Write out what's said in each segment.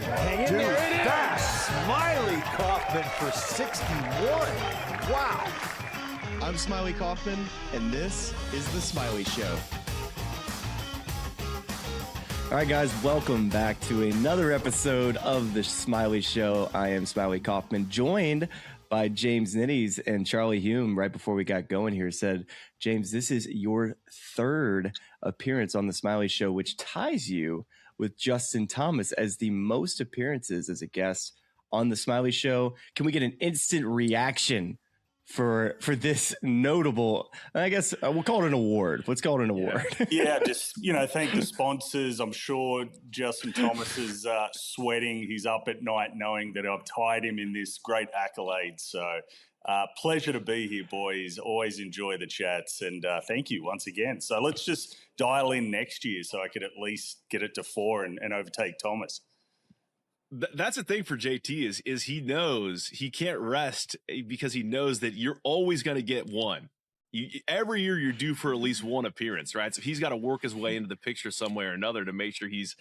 Hang in there, it is! Smylie Kaufman for 61. Wow. I'm Smylie Kaufman, and this is The Smylie Show. All right, guys, welcome back to another episode of The Smylie Show. I am Smylie Kaufman, joined by James Nitties, and Charlie Hulme, right before we got going here, said, James, this is your third appearance on The Smylie Show, which ties you with Justin Thomas as the most appearances as a guest on The Smylie Show. Can we get an instant reaction for this notable, I guess we'll call it an award. Let's call it an award. Yeah, just, thank the sponsors. I'm sure Justin Thomas is sweating. He's up at night knowing that I've tied him in this great accolade. So pleasure to be here, boys. Always enjoy the chats, and thank you once again. So let's just dial in next year so I could at least get it to 4 and overtake Thomas. That's the thing for JT is he knows he can't rest because he knows that you're always going to get one. Every year you're due for at least one appearance, right? So he's got to work his way into the picture some way or another to make sure he's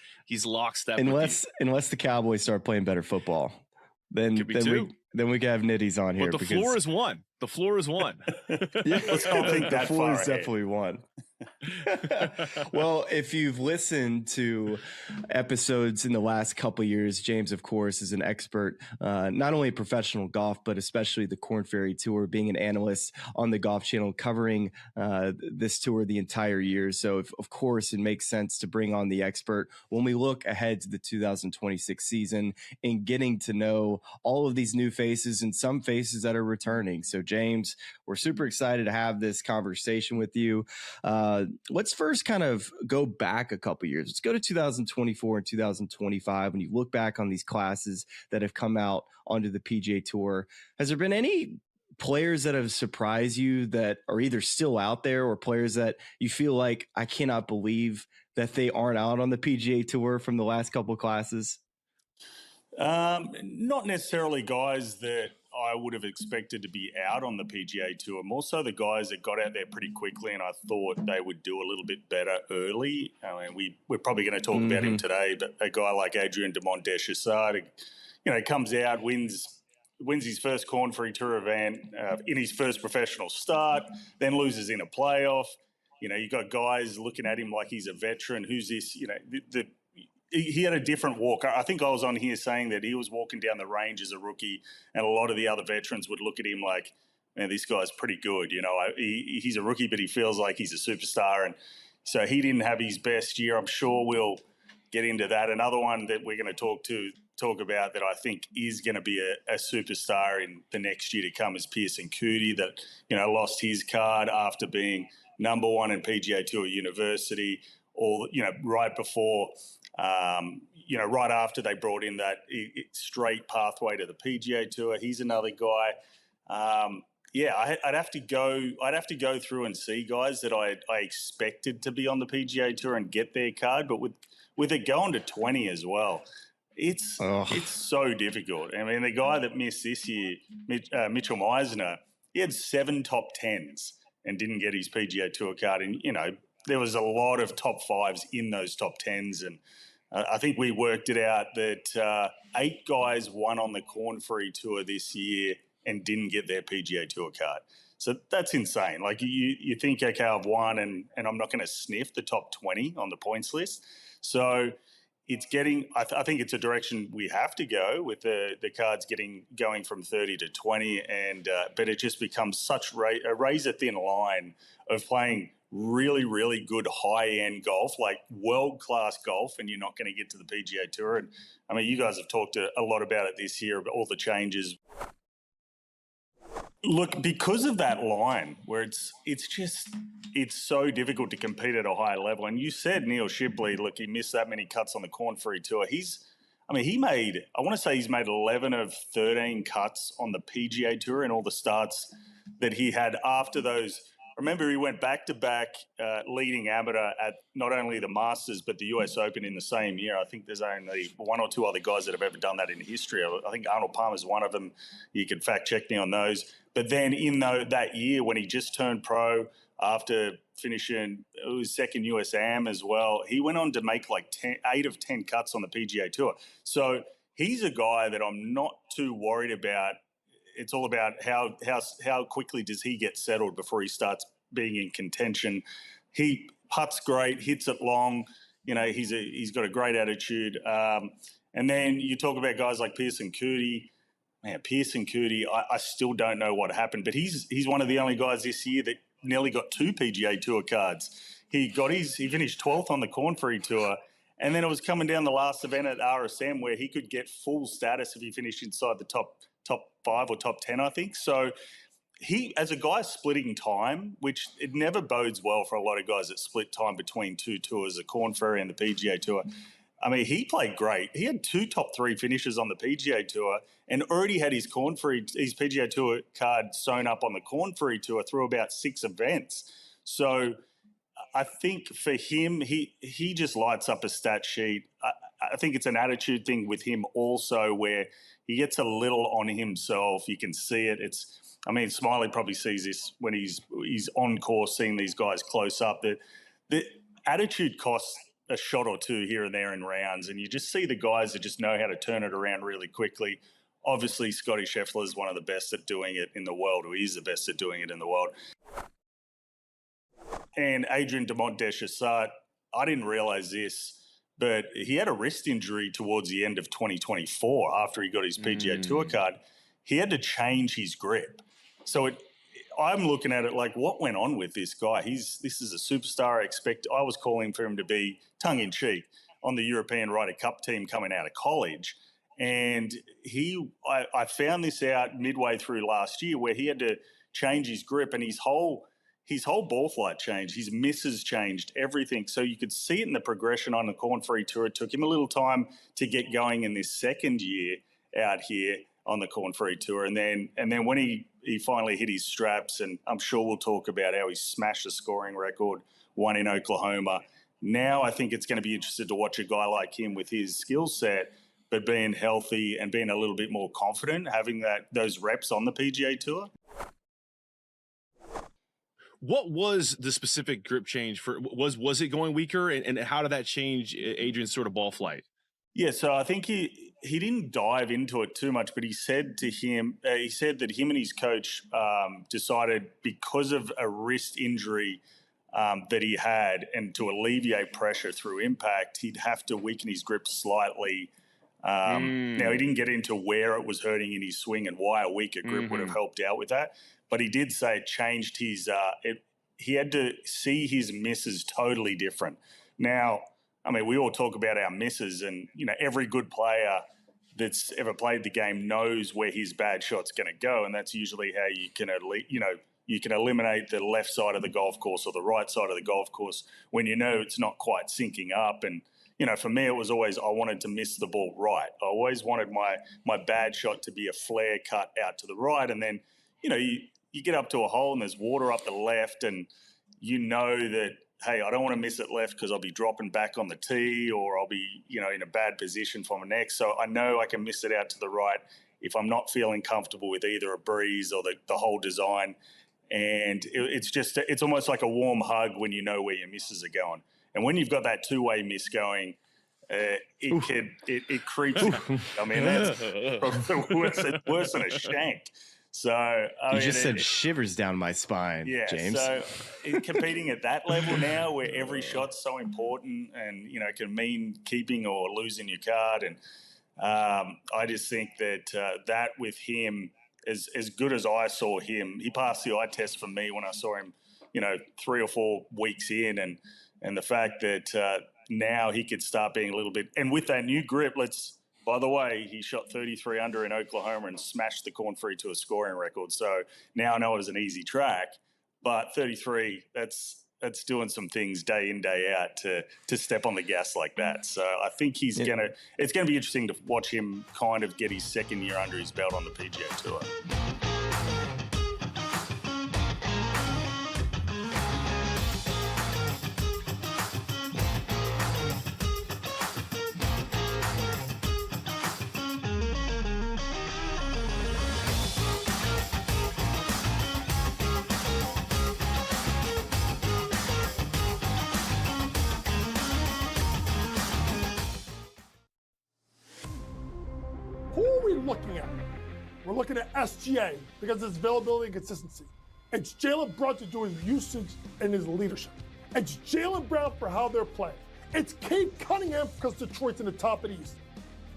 lockstep. Unless the Cowboys start playing better football, then we can have Nitties on here. But the floor is one. The floor is one. Yeah, let's not think that the floor is ahead. definitely one. Well, if you've listened to episodes in the last couple of years, James, of course, is an expert, not only in professional golf, but especially the Korn Ferry Tour, being an analyst on the Golf Channel, covering this tour the entire year. So, of course, it makes sense to bring on the expert when we look ahead to the 2026 season and getting to know all of these new faces and some faces that are returning. So, James, we're super excited to have this conversation with you. Let's first kind of go back a couple years. Let's go to 2024 and 2025. When you look back on these classes that have come out onto the PGA Tour, has there been any players that have surprised you that are either still out there, or players that you feel like, I cannot believe that they aren't out on the PGA Tour from the last couple of classes? Not necessarily guys that I would have expected to be out on the PGA Tour, more so the guys that got out there pretty quickly and I thought they would do a little bit better early. I mean, we're probably going to talk about him today, but a guy like Adrian de Mondeschassard, comes out, wins his first Korn Ferry Tour event in his first professional start, then loses in a playoff. You got guys looking at him like he's a veteran. Who's this? He had a different walk. I think I was on here saying that he was walking down the range as a rookie, and a lot of the other veterans would look at him like, man, this guy's pretty good. He's a rookie, but he feels like he's a superstar. And so he didn't have his best year. I'm sure we'll get into that. Another one that we're going to talk about that I think is going to be a superstar in the next year to come is Pearson Coody, that, lost his card after being number one in PGA Tour University, or, right before right after they brought in that straight pathway to the PGA Tour. He's another guy. I'd have to go through and see guys that I expected to be on the PGA Tour and get their card, but with it going to 20 as well, it's so difficult. I mean, the guy that missed this year, Mitchell Meisner, he had 7 top 10s and didn't get his PGA Tour card, and there was a lot of top 5s in those top 10s, and I think we worked it out that 8 guys won on the Korn Ferry Tour this year and didn't get their PGA Tour card. So that's insane. Like you think, okay, I've won and I'm not going to sniff the top 20 on the points list. So it's getting, I think it's a direction we have to go with the cards going from 30 to 20, but it just becomes such a razor thin line of playing really, really good high-end golf, like world-class golf, and you're not going to get to the PGA Tour. And I mean, you guys have talked a lot about it this year, about all the changes. Look, because of that line where it's so difficult to compete at a high level. And you said Neil Shipley, look, he missed that many cuts on the Korn Ferry Tour. He's made 11 of 13 cuts on the PGA Tour in all the starts that he had after those. Remember, he went back-to-back leading amateur at not only the Masters but the US Open in the same year. I think there's only 1 or 2 other guys that have ever done that in history. I think Arnold Palmer's one of them. You can fact-check me on those. But then in that year when he just turned pro after finishing his second US Am as well, he went on to make like 8 of 10 cuts on the PGA Tour. So he's a guy that I'm not too worried about. It's all about how quickly does he get settled before he starts being in contention. He putts great, hits it long. He's got a great attitude. And then you talk about guys like Pearson Coody. Man, Pearson Coody, I still don't know what happened, but he's one of the only guys this year that nearly got 2 PGA Tour cards. He finished 12th on the Korn Ferry Tour, and then it was coming down the last event at RSM where he could get full status if he finished inside the top 5 or top 10, I think. So he, as a guy splitting time, which it never bodes well for a lot of guys that split time between 2 tours, the Korn Ferry and the PGA Tour. I mean, he played great. He had 2 top 3 finishes on the PGA Tour and already had his PGA Tour card sewn up on the Korn Ferry Tour through about 6 events. So I think for him, he just lights up a stat sheet. I think it's an attitude thing with him also, where he gets a little on himself. You can see it. Smylie probably sees this when he's on course, seeing these guys close up. The attitude costs a shot or 2 here and there in rounds, and you just see the guys that just know how to turn it around really quickly. Obviously, Scotty Scheffler is one of the best at doing it in the world, or he's the best at doing it in the world. And Adrian de Montdeschassart, I didn't realize this, but he had a wrist injury towards the end of 2024 after he got his PGA Tour card. He had to change his grip. So I'm looking at it like, what went on with this guy? This is a superstar. I was calling for him to be tongue-in-cheek on the European Ryder Cup team coming out of college. And I found this out midway through last year where he had to change his grip, and his whole ball flight changed. His misses changed, everything. So you could see it in the progression on the Korn Ferry Tour. It took him a little time to get going in this second year out here on the Korn Ferry Tour. And then when he finally hit his straps, and I'm sure we'll talk about how he smashed the scoring record, won in Oklahoma. Now I think it's going to be interesting to watch a guy like him with his skill set, but being healthy and being a little bit more confident, having those reps on the PGA Tour. What was the specific grip change for? Was it going weaker, and how did that change Adrian's sort of ball flight? Yeah, so I think he didn't dive into it too much, but he said that him and his coach decided, because of a wrist injury that he had, and to alleviate pressure through impact, he'd have to weaken his grip slightly. Now, he didn't get into where it was hurting in his swing and why a weaker grip would have helped out with that. But he did say it changed his he had to see his misses totally different. Now, we all talk about our misses, and, every good player that's ever played the game knows where his bad shot's going to go. And that's usually how you can, you can eliminate the left side of the golf course or the right side of the golf course when it's not quite syncing up. And, for me, it was always, I wanted to miss the ball right. I always wanted my bad shot to be a flare cut out to the right. And then, you get up to a hole and there's water up the left, and that, hey, I don't want to miss it left because I'll be dropping back on the tee, or I'll be, in a bad position for my next. So I know I can miss it out to the right if I'm not feeling comfortable with either a breeze or the whole design. And it's almost like a warm hug when you know where your misses are going. And when you've got that 2-way miss going, it creeps. That's probably worse than a shank. So you just said shivers down my spine, yeah, James. So competing at that level now, where every shot's so important, and can mean keeping or losing your card, and I just think that that with him, as good as I saw him, he passed the eye test for me when I saw him, 3 or 4 weeks in, and the fact that now he could start being a little bit, and with that new grip, by the way, he shot 33 under in Oklahoma and smashed the Korn Ferry Tour scoring record. So now I know it was an easy track, but 33, that's doing some things day in, day out to step on the gas like that. So I think it's going to be interesting to watch him kind of get his second year under his belt on the PGA Tour. looking at? We're looking at SGA because of his availability and consistency. It's Jalen Brunson due to his usage and his leadership. It's Jaylen Brown for how they're playing. It's Cade Cunningham because Detroit's in the top of the East.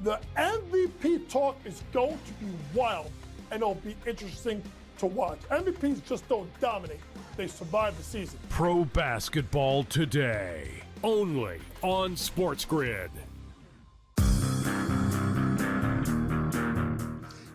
The MVP talk is going to be wild, and it'll be interesting to watch. MVPs just don't dominate. They survive the season. Pro Basketball Today, only on SportsGrid.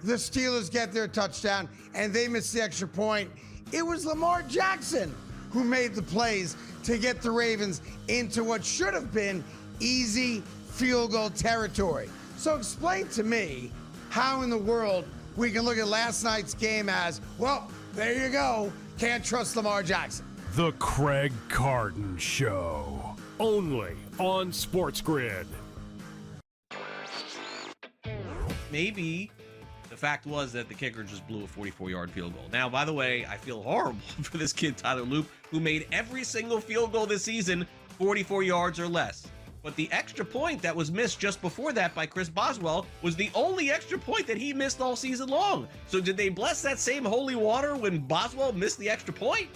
The Steelers get their touchdown, and they miss the extra point. It was Lamar Jackson who made the plays to get the Ravens into what should have been easy field goal territory. So explain to me how in the world we can look at last night's game as, well, there you go, can't trust Lamar Jackson. The Craig Carton Show, only on SportsGrid. Maybe the fact was that the kicker just blew a 44-yard field goal. Now, by the way, I feel horrible for this kid, Tyler Loop, who made every single field goal this season 44 yards or less. But the extra point that was missed just before that by Chris Boswell was the only extra point that he missed all season long. So did they bless that same holy water when Boswell missed the extra point?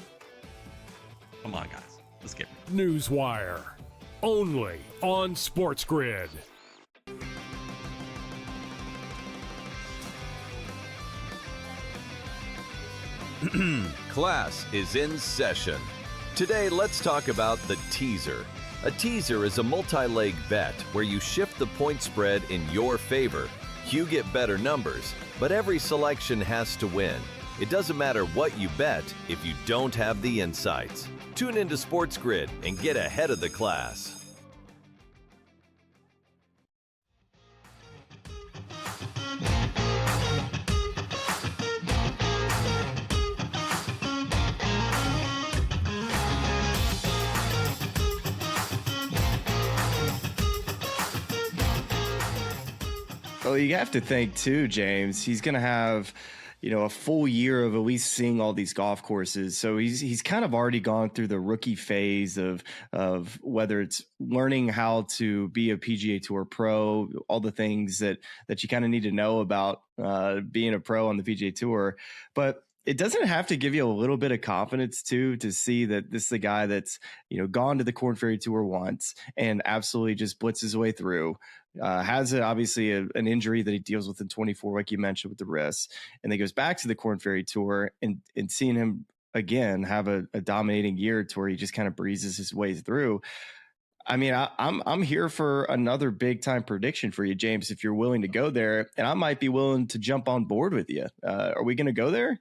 Come on, guys. Let's get it. Newswire, only on SportsGrid. Class is in session. Today, let's talk about the teaser. A teaser is a multi-leg bet where you shift the point spread in your favor. You get better numbers, but every selection has to win. It doesn't matter what you bet if you don't have the insights. Tune into SportsGrid and get ahead of the class. Well, you have to think too, James, he's going to have, a full year of at least seeing all these golf courses. So he's kind of already gone through the rookie phase of whether it's learning how to be a PGA Tour pro, all the things that you kind of need to know about being a pro on the PGA Tour. But it doesn't have to give you a little bit of confidence too, to see that this is a guy that's, gone to the Korn Ferry Tour once and absolutely just blitzes his way through. Has obviously an injury that he deals with in 24, like you mentioned with the wrist, and then goes back to the Korn Ferry Tour and seeing him again have a dominating year to where he just kind of breezes his way through. I mean, I'm here for another big time prediction for you, James, if you're willing to go there, and I might be willing to jump on board with you. Are we going to go there?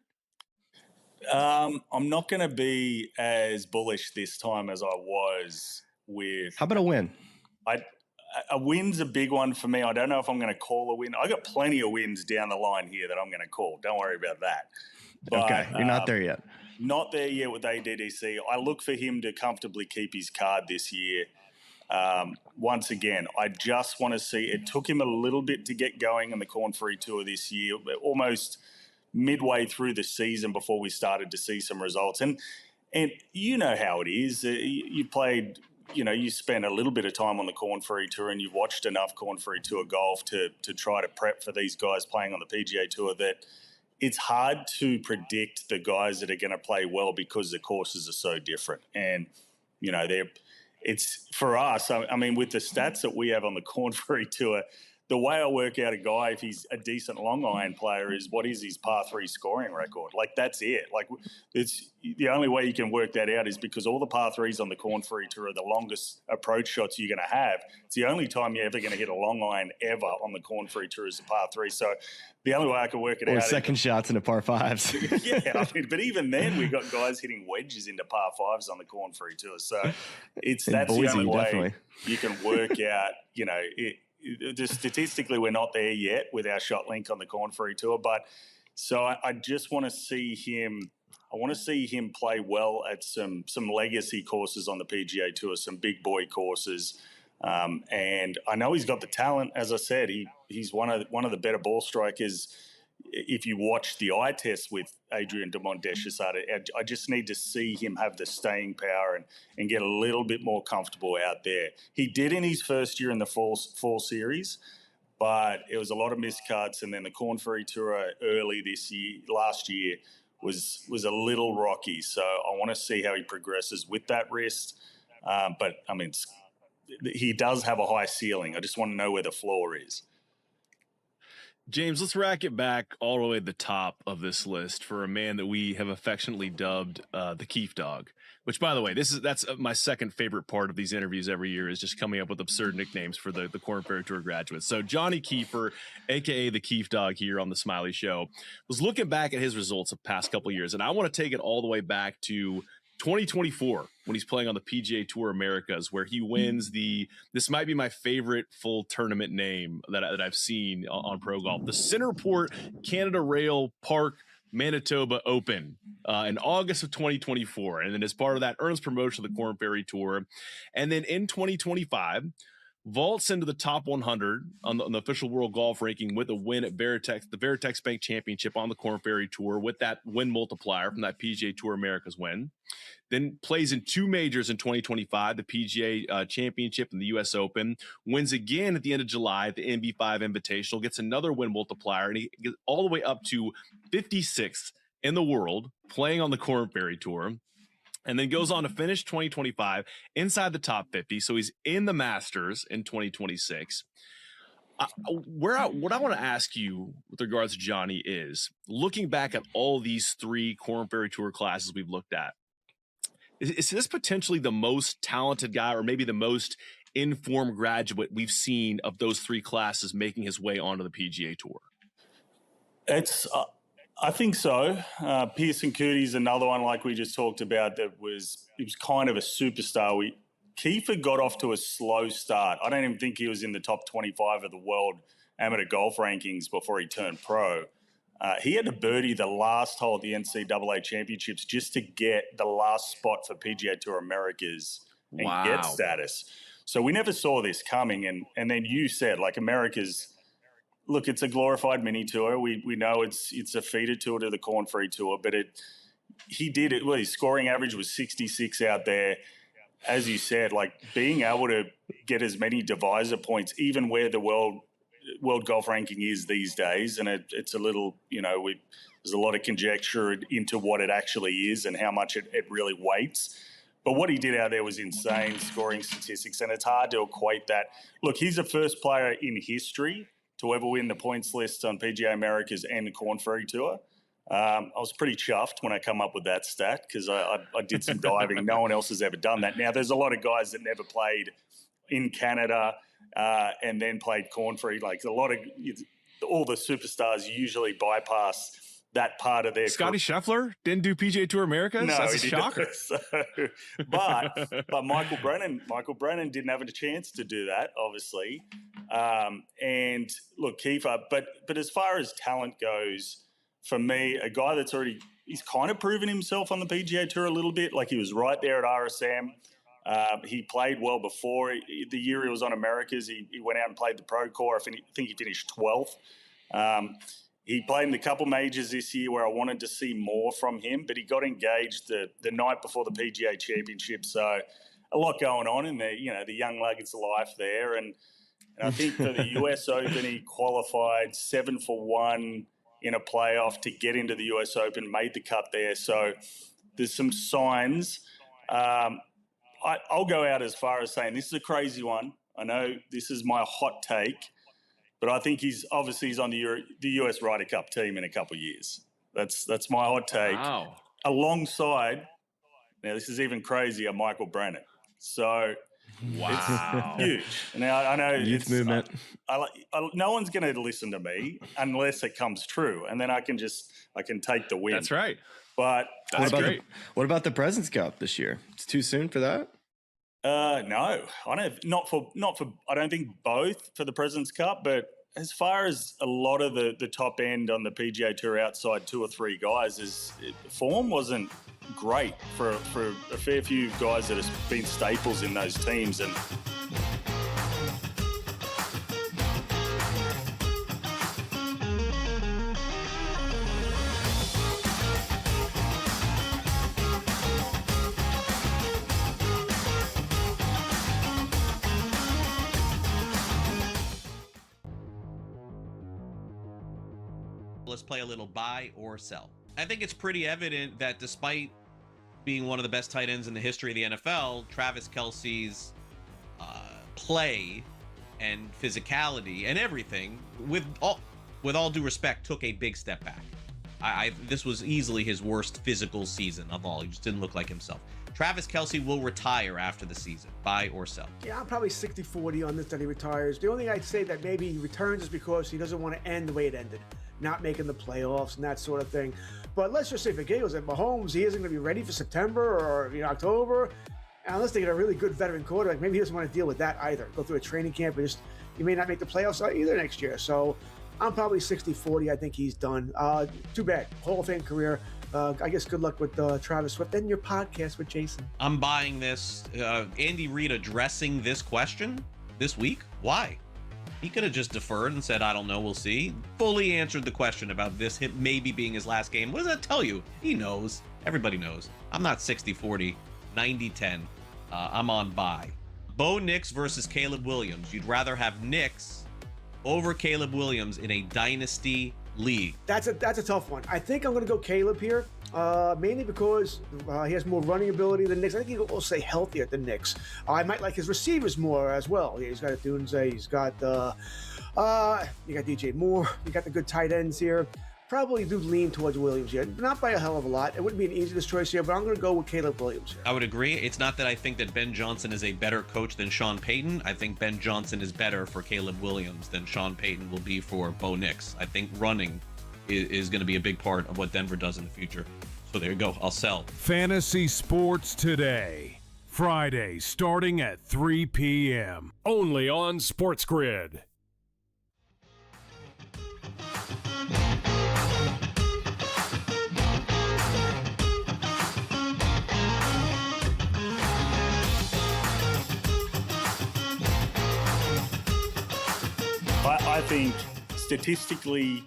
I'm not going to be as bullish this time as I was with. How about a win? A win's a big one for me. I don't know if I'm going to call a win. I got plenty of wins down the line here that I'm going to call. Don't worry about that. But, okay, you're not there yet. Not there yet with ADDC. I look for him to comfortably keep his card this year. Once again, I just want to see. It took him a little bit to get going on the Korn Ferry Tour this year, almost midway through the season before we started to see some results. And you know how it is. You played. You spend a little bit of time on the Korn Ferry Tour and you've watched enough Korn Ferry Tour golf to try to prep for these guys playing on the PGA Tour that it's hard to predict the guys that are going to play well because the courses are so different. And, it's for us, I mean, with the stats that we have on the Korn Ferry Tour, the way I work out a guy, if he's a decent long iron player, is what is his par 3 scoring record? Like, that's it. Like, it's the only way you can work that out is because all the par 3s on the Korn Ferry Tour are the longest approach shots you're going to have. It's the only time you're ever going to hit a long iron ever on the Korn Ferry Tour is a par 3. So the only way I can work it out. Or second shots into par 5s. Yeah, but even then we've got guys hitting wedges into par 5s on the Korn Ferry Tour. So that's Boise, the only way definitely. You can work out, just statistically, we're not there yet with our shot link on the Korn Ferry Tour, but so I just want to see him. I want to see him play well at some legacy courses on the PGA Tour, some big boy courses, and I know he's got the talent. As I said, he's one of the better ball strikers. If you watch the eye test with Adrian de Mondesches, I just need to see him have the staying power and get a little bit more comfortable out there. He did in his first year in the fall series, but it was a lot of miscuts. And then the Korn Ferry Tour last year was a little rocky. So I want to see how he progresses with that wrist. But I mean, he does have a high ceiling. I just want to know where the floor is. James, let's rack it back all the way to the top of this list for a man that we have affectionately dubbed the Keefe Dog, which, by the way, that's my second favorite part of these interviews every year, is just coming up with absurd nicknames for the Korn Ferry Tour graduates. So Johnny Kiefer, a.k.a. the Keefe Dog here on the Smylie Show, was looking back at his results of past couple of years, and I want to take it all the way back to 2024 when he's playing on the PGA Tour Americas, where he wins this might be my favorite full tournament name that I've seen on Pro Golf, the Centerport Canada Rail Park Manitoba Open in August of 2024. And then as part of that, earns promotion to the Korn Ferry Tour. And then in 2025, vaults into the top 100 on the official world golf ranking with a win at the Veritex Bank Championship on the Korn Ferry Tour with that win multiplier from that PGA Tour Americas win. Then plays in two majors in 2025, the PGA Championship and the U.S. Open. Wins again at the end of July at the MB5 Invitational, gets another win multiplier, and he gets all the way up to 56th in the world playing on the Korn Ferry Tour. And then goes on to finish 2025 inside the top 50. So he's in the Masters in 2026. What I want to ask you with regards to Johnny is, looking back at all these three Korn Ferry Tour classes we've looked at, is this potentially the most talented guy, or maybe the most informed graduate we've seen of those three classes making his way onto the PGA Tour? I think so. Pearson Cootie's another one, like we just talked about, he was kind of a superstar. Kiefer got off to a slow start. I don't even think he was in the top 25 of the world amateur golf rankings before he turned pro. He had to birdie the last hole at the NCAA Championships just to get the last spot for PGA Tour Americas and get status. So we never saw this coming. And then you said, like, America's, look, it's a glorified mini tour. We know it's a feeder tour to the Korn Ferry Tour, but he did it. Well, his scoring average was 66 out there. As you said, like, being able to get as many divisor points, even where the world golf ranking is these days, and it's a little, there's a lot of conjecture into what it actually is and how much it really weights. But what he did out there was insane scoring statistics, and it's hard to equate that. Look, he's the first player in history to ever win the points list on PGA Americas and the Korn Ferry Tour. I was pretty chuffed when I come up with that stat, because I did some diving. No one else has ever done that. Now, there's a lot of guys that never played in Canada and then played Korn Ferry. Like, all the superstars usually bypass that part of their Scotty Scheffler didn't do PGA Tour Americas? No, that's a shocker. So, but Michael Brennan didn't have a chance to do that, obviously. And look, Kiefer, but as far as talent goes, for me, a guy that's he's kind of proven himself on the PGA Tour a little bit. Like, he was right there at RSM. He played well before. The year he was on Americas, he went out and played the Pro Tour. I think he finished 12th. He played in a couple majors this year where I wanted to see more from him, but he got engaged the night before the PGA Championship. So a lot going on in the young Nuggets life there. And I think for the US Open, he qualified 7 for 1 in a playoff to get into the US Open, made the cut there. So there's some signs. I'll go out as far as saying this is a crazy one. I know this is my hot take, but I think he's on the US Ryder Cup team in a couple of years. That's my hot take. Wow. Alongside, now this is even crazier, Michael Brennan. So wow, it's huge. Now I know youth movement. No one's going to listen to me unless it comes true, and then I can take the win. That's right. But that's great. What about the President's Cup this year? It's too soon for that. No, I don't. Not for. I don't think both for the President's Cup, but as far as a lot of the top end on the PGA Tour outside 2 or 3 guys, form wasn't great for a fair few guys that have been staples in those teams. And let's play a little buy or sell. I think it's pretty evident that despite being one of the best tight ends in the history of the NFL, Travis Kelce's play and physicality and everything, with all due respect, took a big step back. This was easily his worst physical season of all. He just didn't look like himself. Travis Kelce will retire after the season. Buy or sell? Yeah, I'm probably 60-40 on this, that he retires. The only thing I'd say that maybe he returns is because he doesn't want to end the way it ended, not making the playoffs and that sort of thing. But let's just say for Giggles at Mahomes, he isn't going to be ready for September or October. And unless they get a really good veteran quarterback, maybe he doesn't want to deal with that either. Go through a training camp, and he may not make the playoffs either next year. So I'm probably 60-40. I think he's done. Too bad. Hall of Fame career. I guess good luck with Travis Swift and your podcast with Jason. I'm buying this. Andy Reid addressing this question this week. Why? He could have just deferred and said, I don't know, we'll see. Fully answered the question about this maybe being his last game. What does that tell you? He knows. Everybody knows. I'm not 60-40, 90-10. I'm on buy. Bo Nix versus Caleb Williams. You'd rather have Nix over Caleb Williams in a dynasty league. That's a tough one. I think I'm going to go Caleb here, mainly because he has more running ability than Nix. I think he'll also stay healthier than Nix. I might like his receivers more as well. He's got Dunze, he's got you got DJ Moore, you got the good tight ends here. Probably do lean towards Williams here. Not by a hell of a lot. It wouldn't be an easiest choice here, but I'm going to go with Caleb Williams here. I would agree. It's not that I think that Ben Johnson is a better coach than Sean Payton. I think Ben Johnson is better for Caleb Williams than Sean Payton will be for Bo Nix. I think running is going to be a big part of what Denver does in the future. So there you go. I'll sell. Fantasy Sports Today. Friday starting at 3 p.m. Only on SportsGrid. I think statistically,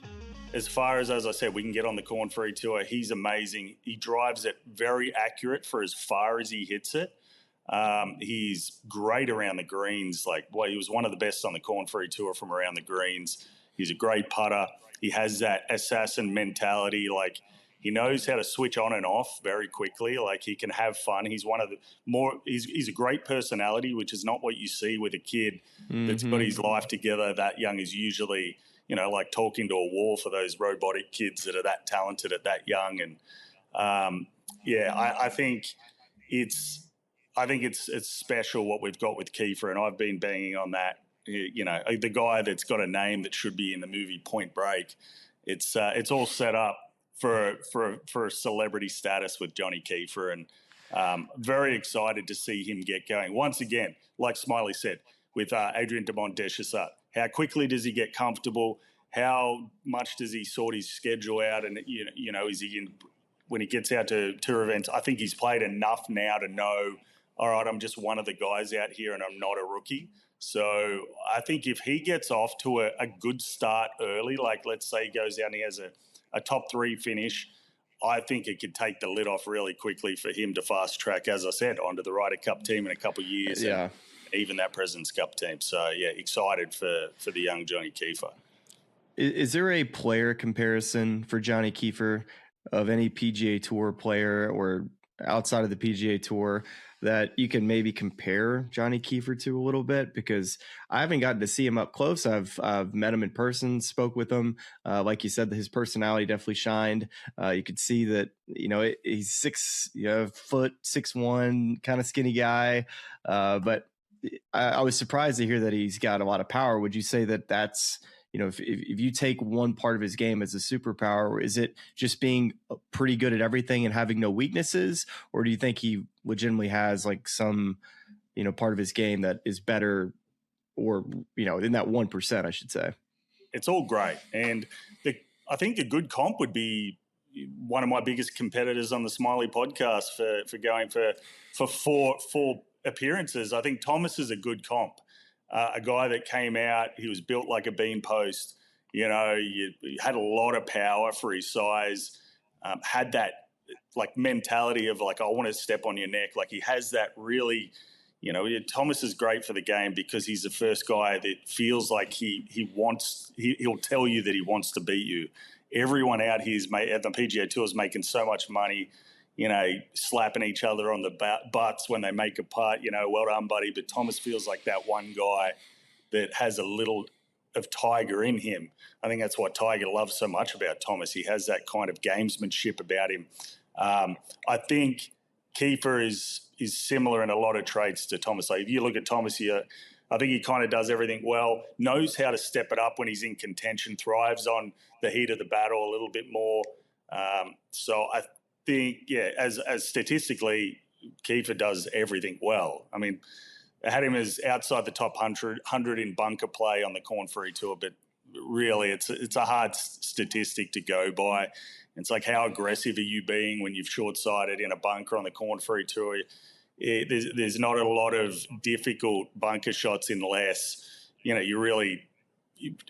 as far as I said, we can get on the Korn Ferry Tour. He's amazing. He drives it very accurate for as far as he hits it. He's great around the greens. He was one of the best on the Korn Ferry Tour from around the greens. He's a great putter. He has that assassin mentality. He knows how to switch on and off very quickly. He can have fun. He's one of the more. He's a great personality, which is not what you see with a kid that's got his life together that young. Is usually, talking to a wall for those robotic kids that are that talented at that young. And I think it's special what we've got with Kiefer, and I've been banging on that. The guy that's got a name that should be in the movie Point Break. It's all set up for a celebrity status with Johnny Kiefer, and very excited to see him get going once again. Like Smylie said, with Adrian Demont-Deschamps, how quickly does he get comfortable? How much does he sort his schedule out? And is he in when he gets out to tour events? I think he's played enough now to know, all right, I'm just one of the guys out here, and I'm not a rookie. So I think if he gets off to a good start early, let's say he goes out and he has a top 3 finish, I think it could take the lid off really quickly for him to fast track, as I said, onto the Ryder Cup team in a couple of years. Yeah. And even that President's Cup team. So, excited for the young Johnny Kiefer. Is there a player comparison for Johnny Kiefer of any PGA Tour player or outside of the PGA Tour that you can maybe compare Johnny Kiefer to a little bit? Because I haven't gotten to see him up close. I've met him in person, spoke with him. Like you said, his personality definitely shined. You could see that, he's 6'1", kind of skinny guy. But I was surprised to hear that he's got a lot of power. Would you say that that's, if you take one part of his game as a superpower, is it just being pretty good at everything and having no weaknesses? Or do you think he legitimately has some, part of his game that is better or, in that 1%, I should say? It's all great. And I think the good comp would be one of my biggest competitors on the Smylie podcast for going for four appearances. I think Thomas is a good comp. A guy that came out, he was built like a bean post. He had a lot of power for his size. Had that mentality of I want to step on your neck. He has that really. Thomas is great for the game because he's the first guy that feels like he'll tell you that he wants to beat you everyone out here at the PGA Tour is making so much money, slapping each other on the butts when they make a putt, well done, buddy. But Thomas feels like that one guy that has a little of Tiger in him. I think that's what Tiger loves so much about Thomas. He has that kind of gamesmanship about him. I think Kiefer is similar in a lot of traits to Thomas. Like if you look at Thomas here, I think he kind of does everything well, knows how to step it up when he's in contention, thrives on the heat of the battle a little bit more. So I think, as statistically, Kiefer does everything well. I mean, I had him as outside the top 100 in bunker play on the Korn Ferry Tour, but really it's a hard statistic to go by. It's like, how aggressive are you being when you've short-sighted in a bunker on the Korn Ferry Tour? There's not a lot of difficult bunker shots unless, you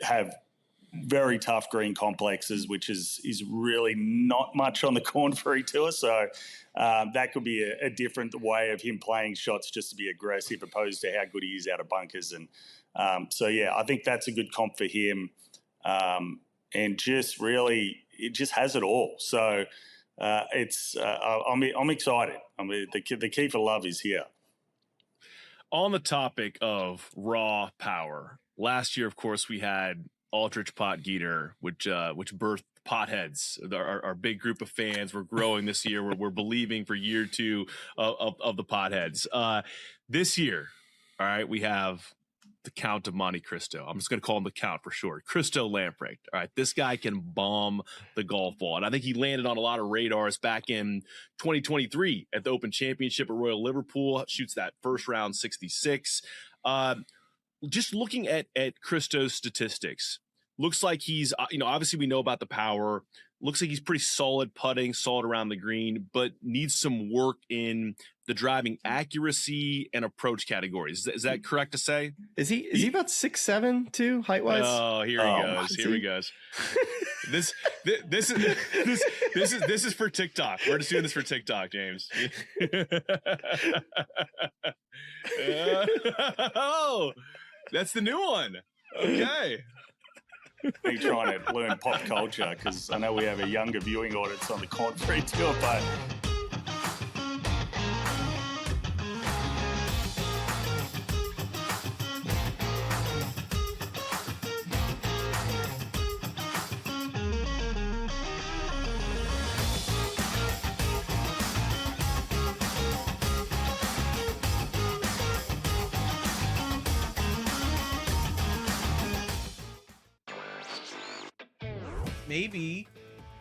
have very tough green complexes, which is really not much on the Korn Ferry Tour. So that could be a different way of him playing shots, just to be aggressive, opposed to how good he is out of bunkers. And I think that's a good comp for him. And just really, it just has it all. So I'm excited. I mean, the Kiefer love is here. On the topic of raw power, last year, of course, we had Aldrich Potgieter, which birthed Potheads, our big group of fans. We're growing this year. We're believing for year 2 of the Potheads. This year, all right, we have the Count of Monte Cristo. I'm just going to call him the Count for short. Cristo Lamprecht. All right, this guy can bomb the golf ball. And I think he landed on a lot of radars back in 2023 at the Open Championship at Royal Liverpool. Shoots that first round 66. Just looking at Cristo's statistics, looks like he's, obviously we know about the power. Looks like he's pretty solid putting, solid around the green, but needs some work in the driving accuracy and approach categories. Is that correct to say? Is he about 6'7" too, height wise? Oh, here he goes. Here he goes. This is for TikTok. We're just doing this for TikTok, James. Oh, that's the new one. Okay. Be trying to learn pop culture, because I know we have a younger viewing audience on the Korn Ferry Tour, but maybe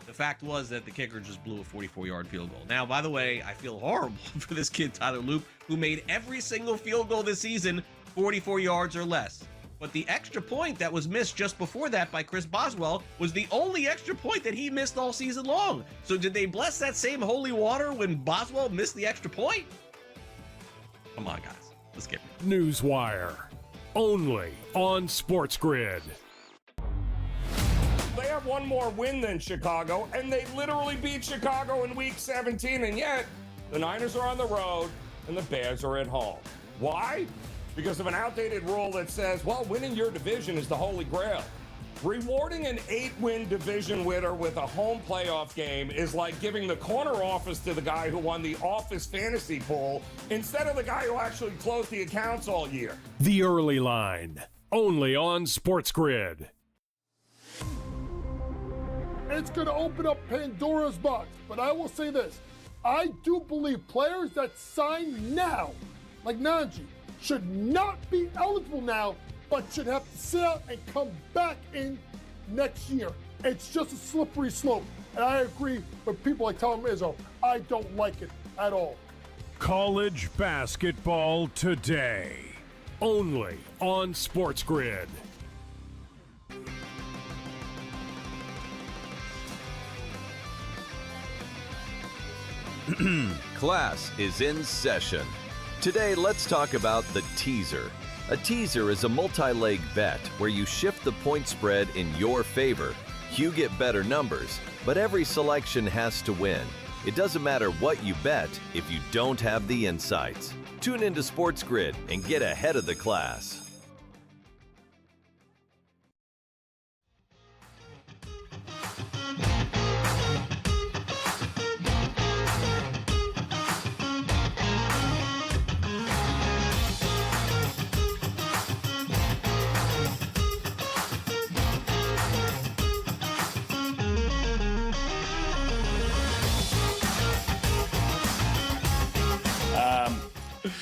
the fact was that the kicker just blew a 44-yard field goal. Now, by the way, I feel horrible for this kid, Tyler Loop, who made every single field goal this season 44 yards or less. But the extra point that was missed just before that by Chris Boswell was the only extra point that he missed all season long. So did they bless that same holy water when Boswell missed the extra point? Come on, guys. Let's get it. Newswire. Only on SportsGrid. They have one more win than Chicago, and they literally beat Chicago in Week 17, and yet the Niners are on the road and the Bears are at home. Why? Because of an outdated rule that says, well, winning your division is the holy grail. Rewarding an 8-win division winner with a home playoff game is like giving the corner office to the guy who won the office fantasy pool instead of the guy who actually closed the accounts all year. The Early Line. Only on SportsGrid. It's going to open up Pandora's box. But I will say this. I do believe players that sign now, like Najee, should not be eligible now, but should have to sit out and come back in next year. It's just a slippery slope. And I agree with people like Tom Izzo. I don't like it at all. College basketball today. Only on SportsGrid. Class is in session. Today, let's talk about the teaser. A teaser is a multi-leg bet where you shift the point spread in your favor. You get better numbers, but every selection has to win. It doesn't matter what you bet if you don't have the insights. Tune into SportsGrid and get ahead of the class.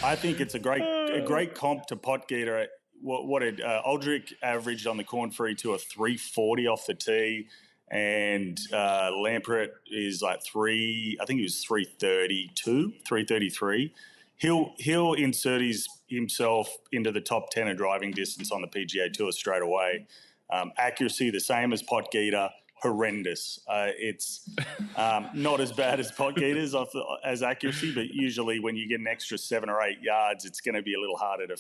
I think it's a great comp to Potgieter. What did Aldrich averaged on the Korn Ferry Tour 340 off the tee, and Lampret is like I think he was 332, 333. He'll insert himself into the top 10 of driving distance on the PGA Tour straight away. Accuracy the same as Potgieter. Horrendous. It's not as bad as Potgieter's as accuracy, but usually when you get an extra 7 or 8 yards, it's going to be a little harder to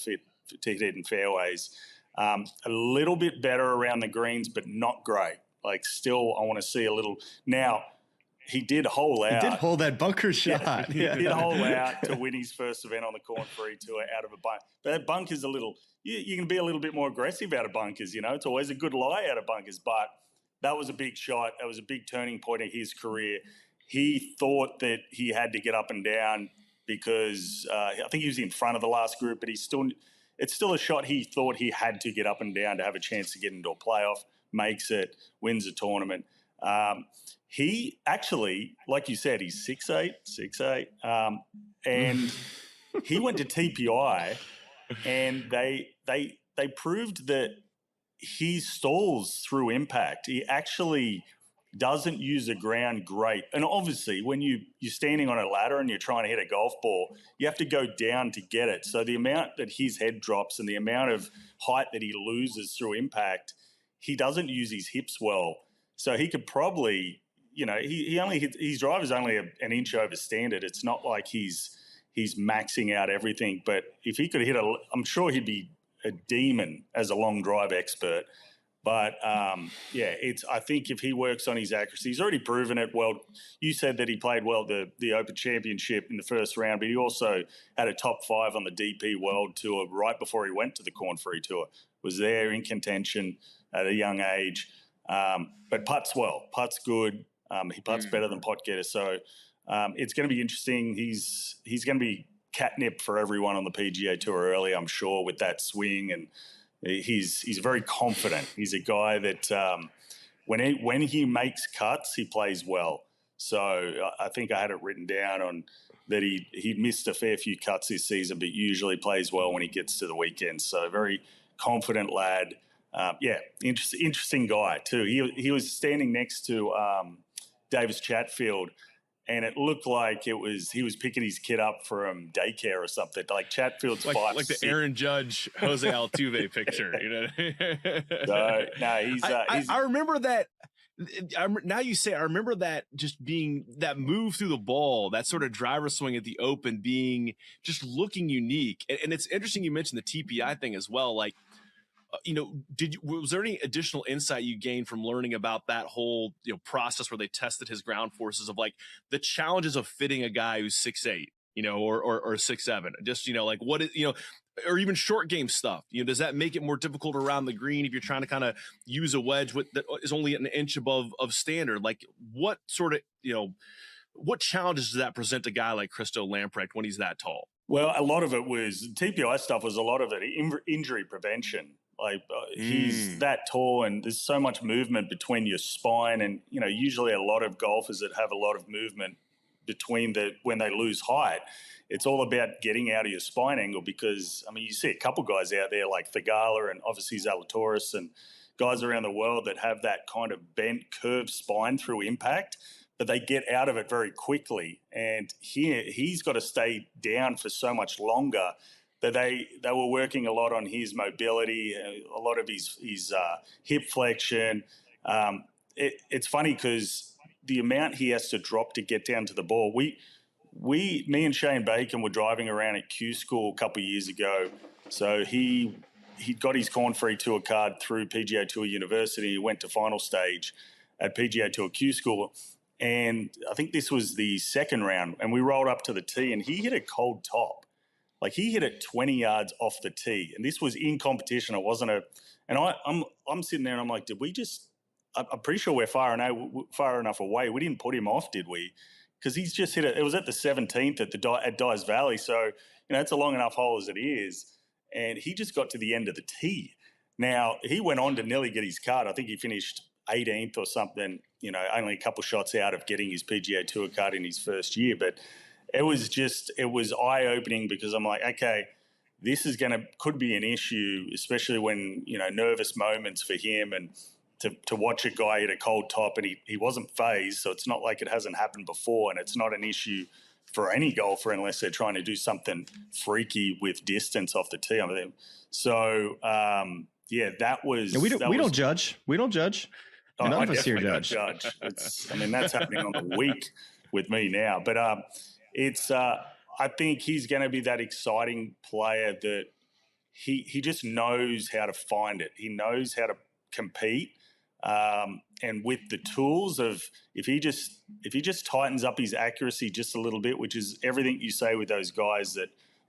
hit in fairways. A little bit better around the greens, but not great. Like, still, I want to see a little. Now, he did hole out. He did hold that bunker shot. He did hole out to win his first event on the Korn Ferry Tour out of a bunk. But that bunker's a little. You can be a little bit more aggressive out of bunkers. You know, it's always a good lie out of bunkers, but. That was a big shot. That was a big turning point in his career. He thought that he had to get up and down because I think he was in front of the last group, but it's still a shot he thought he had to get up and down to have a chance to get into a playoff, makes it, wins a tournament. He actually, like you said, he's 6'8", and he went to TPI, and they proved that he stalls through impact. He actually doesn't use the ground great. And obviously, when you're standing on a ladder and you're trying to hit a golf ball, you have to go down to get it. So the amount that his head drops and the amount of height that he loses through impact, he doesn't use his hips well. So he could probably, his drive is only an inch over standard. It's not like he's maxing out everything. But if he could hit I'm sure he'd be a demon as a long drive expert. But I think if he works on his accuracy, he's already proven it well. You said that he played well the Open Championship in the first round, but he also had a top 5 on the DP World Tour right before he went to the Korn Ferry Tour. Was there in contention at a young age, but putts well, putts good. He putts better than Potgieter, so it's going to be interesting. He's going to be catnip for everyone on the PGA Tour early, I'm sure, with that swing, and he's very confident. He's a guy that when he makes cuts, he plays well. So I think I had it written down on that he missed a fair few cuts this season, but usually plays well when he gets to the weekend. So very confident lad. Interesting guy too. He was standing next to Davis Chatfield, and it looked like he was picking his kid up from daycare or something. Like Chatfield's like the Aaron Judge, Jose Altuve picture, you know. So no, he's. I remember that. Now you say, I remember that just being that move through the ball, that sort of driver swing at the Open being just looking unique. And it's interesting you mentioned the TPI thing as well. Like, was there any additional insight you gained from learning about that whole process where they tested his ground forces of like the challenges of fitting a guy who's 6'8", or 6'7", just like what is or even short game stuff? Does that make it more difficult around the green if you're trying to kind of use a wedge that is only an inch above of standard? Like what sort of what challenges does that present a guy like Christo Lamprecht when he's that tall? Well, a lot of it was TPI stuff. Was a lot of it injury prevention. Like he's that tall, and there's so much movement between your spine, and usually a lot of golfers that have a lot of movement between when they lose height, it's all about getting out of your spine angle. Because you see a couple guys out there like Thigala and obviously Zalatoris and guys around the world that have that kind of bent, curved spine through impact, but they get out of it very quickly. And he's got to stay down for so much longer. That they were working a lot on his mobility, a lot of his hip flexion. It's funny because the amount he has to drop to get down to the ball. Me and Shane Bacon were driving around at Q School a couple of years ago. So he'd got his Korn Ferry Tour card through PGA Tour University. He went to final stage at PGA Tour Q School. And I think this was the second round. And we rolled up to the tee, and he hit a cold top. Like he hit it 20 yards off the tee, and this was in competition. It wasn't and I'm sitting there and I'm like, did we just? I'm pretty sure we're far enough away. We didn't put him off, did we? Because he's just hit it. It was at the 17th at Dyes Valley, so it's a long enough hole as it is, and he just got to the end of the tee. Now he went on to nearly get his card. I think he finished 18th or something. Only a couple shots out of getting his PGA Tour card in his first year, but. it was eye-opening because I'm like, okay, this could be an issue, especially when, nervous moments for him, and to watch a guy hit a cold top and he wasn't phased. So it's not like it hasn't happened before, and it's not an issue for any golfer unless they're trying to do something freaky with distance off the tee. So, that was. We don't judge. We don't judge. None of us here judge. That's happening on the week with me now. But I think he's going to be that exciting player that he just knows how to find it. He knows how to compete. And with the tools of if he just tightens up his accuracy just a little bit, which is everything you say with those guys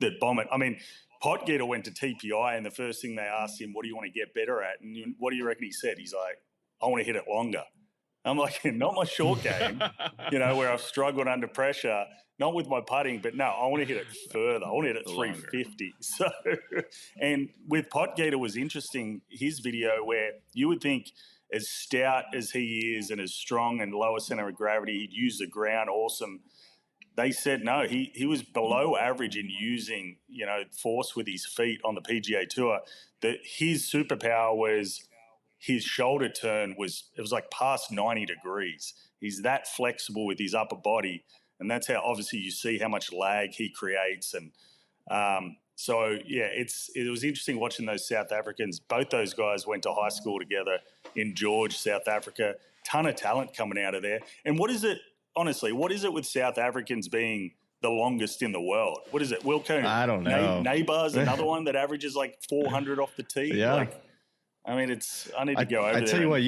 that bomb it. I mean, Potgieter went to TPI, and the first thing they asked him, what do you want to get better at? And what do you reckon he said? He's like, I want to hit it longer. I'm like, not my short game, where I've struggled under pressure, not with my putting, but no, I want to hit it further. I want to hit it 350. So, and with Potgieter was interesting, his video where you would think as stout as he is and as strong and lower center of gravity, he'd use the ground awesome. They said no, he was below average in using, force with his feet on the PGA Tour. That his superpower was his shoulder turn was like past 90 degrees. He's that flexible with his upper body, and that's how obviously you see how much lag he creates. And it was interesting watching those South Africans. Both those guys went to high school together in George, South Africa. Ton of talent coming out of there. And what is it with South Africans being the longest in the world? What is it? Wilco? I don't know. Neighbours, another one that averages like 400 off the tee. Yeah. I need to go over there. I tell you what,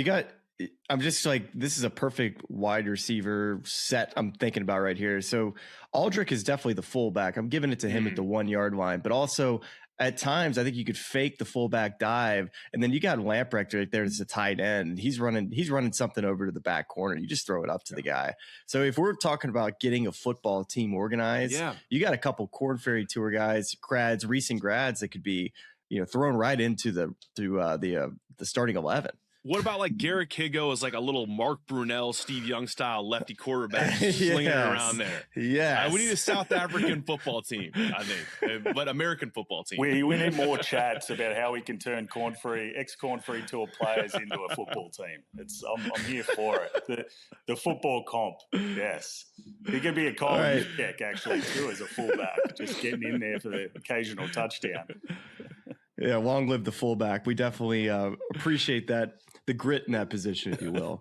I'm just like, this is a perfect wide receiver set I'm thinking about right here. So Aldrich is definitely the fullback. I'm giving it to him at the 1 yard line, but also at times I think you could fake the fullback dive, and then you got Lamprecht right there as a tight end. He's running something over to the back corner. You just throw it up to the guy. So if we're talking about getting a football team organized, you got a couple Korn Ferry Tour guys, recent grads that could be, thrown right into the starting 11. What about like Garrett Kigo as like a little Mark Brunell, Steve Young style lefty quarterback slinging it around there? Yeah, we need a South African football team, I think, but American football team. We need more chats about how we can turn ex-Korn Ferry Tour players into a football team. I'm here for it. The football comp, yes. He could be a Kyle Juszczyk actually too as a fullback, just getting in there for the occasional touchdown. Yeah, long live the fullback. We definitely appreciate that, the grit in that position, if you will.